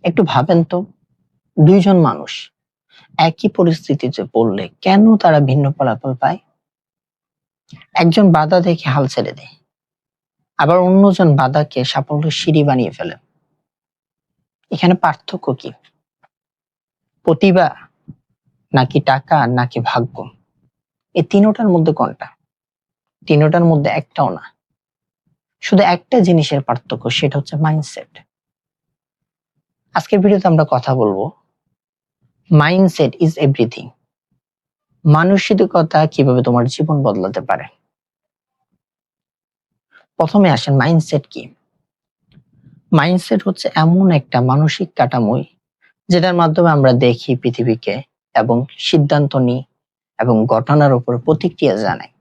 একটু ভাবেন তো, ২ জন মানুষ একই পরিস্থিতিতে পড়লে কেন তারা ভিন্ন ফলাফল পায়? একজন বাধা দেখে হাল ছেড়ে দেয়, আবার অন্যজন বাধাকে সাফল্যের সিঁড়ি বানিয়ে ফেলে। এখানে পার্থক্য কি? প্রতিভা, নাকি টাকা, নাকি ভাগ্য? এই তিনোটার মধ্যে কোনটা? তিনোটার মধ্যে একটাও না। শুধু একটা জিনিসের পার্থক্য, সেটা হচ্ছে মাইন্ডসেট। আজকের ভিডিওতে আমরা কথা বলবো মাইন্ডসেট ইজ এভরিথিং। মানসিকতা কিভাবে তোমার জীবন বদলাতে পারে। প্রথমে আসেন, মাইন্ডসেট কি? মাইন্ডসেট হচ্ছে এমন একটা মানসিক কাঠামোই যেটার মাধ্যমে আমরা দেখি পৃথিবীকে এবং সিদ্ধান্ত নিই এবং ঘটনার উপর প্রতিক্রিয়া জানাই।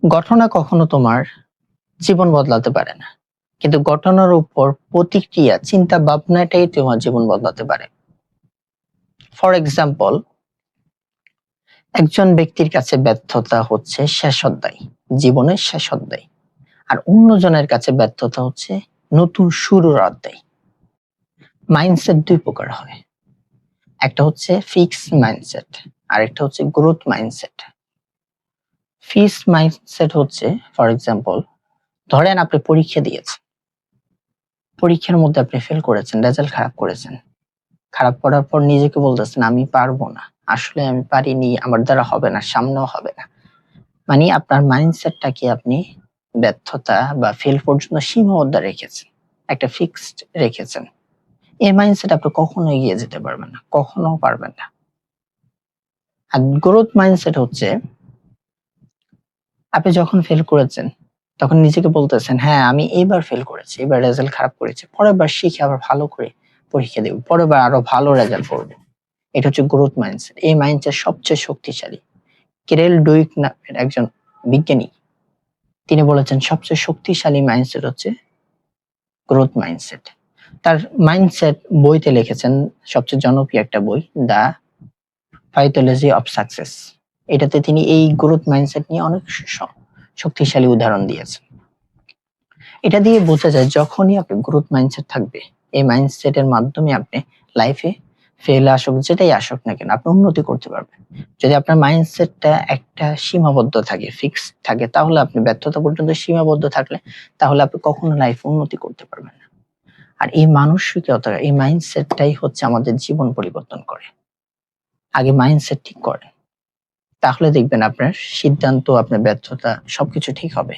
ঘটনা কখনো তোমার জীবন বদলাতে পারে না, কিন্তু ঘটনার উপর প্রতিক্রিয়া, চিন্তা ভাবনাটাই তোমার জীবন বদলাতে পারে। ফর এক্সাম্পল, একজন ব্যক্তির কাছে ব্যর্থতা হচ্ছে শেষ অধ্যায়, জীবনের শেষ অধ্যায়, আর অন্যজনের কাছে ব্যর্থতা হচ্ছে নতুন শুরুর অধ্যায়। মাইন্ডসেট ২ প্রকার হয়, একটা হচ্ছে ফিক্স মাইন্ডসেট আর একটা হচ্ছে গ্রোথ মাইন্ডসেট। ফিক্স মাইন্ডসেট হচ্ছে, ফর এক্সাম্পল, ধরেন আপনি পরীক্ষা দিয়েছেন, পরীক্ষার মধ্যে আপনি ফেল করেছেন, রেজাল্ট খারাপ করেছেন। খারাপ করার পর নিজেকে বলতেছেন আমি পারবো না, আসলে আমি পারিনি, আমার দ্বারা হবে না, সামনেও হবে না। মানে আপনার মাইন্ডসেটটাকে আপনি ব্যর্থতা বা ফেল পর্যন্ত সীমাবদ্ধ রেখেছেন, একটা ফিক্সড রেখেছেন। এই মাইন্ডসেট আপনি কখনো এগিয়ে যেতে পারবেন না, কখনো পারবেন না। আর গ্রোথ মাইন্ডসেট হচ্ছে, আপনি যখন ফেল করেছেন তখন নিজেকে বলতেছেন হ্যাঁ আমি এইবার ফেল করেছি, এবার রেজাল্ট খারাপ করেছি, পরের বার শিখে আবার ভালো করে পরীক্ষা দেব, পরের বার আরো ভালো রেজাল্ট করবো। এটা হচ্ছে গ্রোথ মাইন্ডসেট। এই মাইন্ডসেট সবচেয়ে শক্তিশালী। কেরেল ডুইক নামের একজন বিজ্ঞানী, তিনি বলেছেন সবচেয়ে শক্তিশালী মাইন্ডসেট হচ্ছে গ্রোথ মাইন্ডসেট। তার মাইন্ডসেট বইতে লিখেছেন, সবচেয়ে জনপ্রিয় একটা বই, দ্য সাইকোলজি অফ সাকসেস। এটাতে তিনি এই গ্রোথ মাইন্ডসেট নিয়ে অনেক শক্তিশালী উদাহরণ দিয়েছেন। এটা দিয়ে বোঝা যায় যখনই আপনি গ্রোথ মাইন্ডসেট থাকবে, এই মাইন্ডসেটের মাধ্যমে আপনি লাইফে ফেল আসুক, যেটাই আসুক না কেন, আপনি উন্নতি করতে পারবেন। যদি আপনার মাইন্ডসেটটা একটা সীমাবদ্ধ থাকে, ফিক্স থাকে, তাহলে আপনি ব্যর্থতা পর্যন্ত সীমাবদ্ধ থাকলে তাহলে আপনি কখনো লাইফে উন্নতি করতে পারবেন না। আর এই মানসিকতা, এই মাইন্ডসেটটাই হচ্ছে আমাদের জীবন পরিবর্তন করে। আগে মাইন্ডসেট ঠিক করেন, তাহলে দেখবেন আপনার সিদ্ধান্ত, আপনার ব্যর্থতা সবকিছু ঠিক হবে।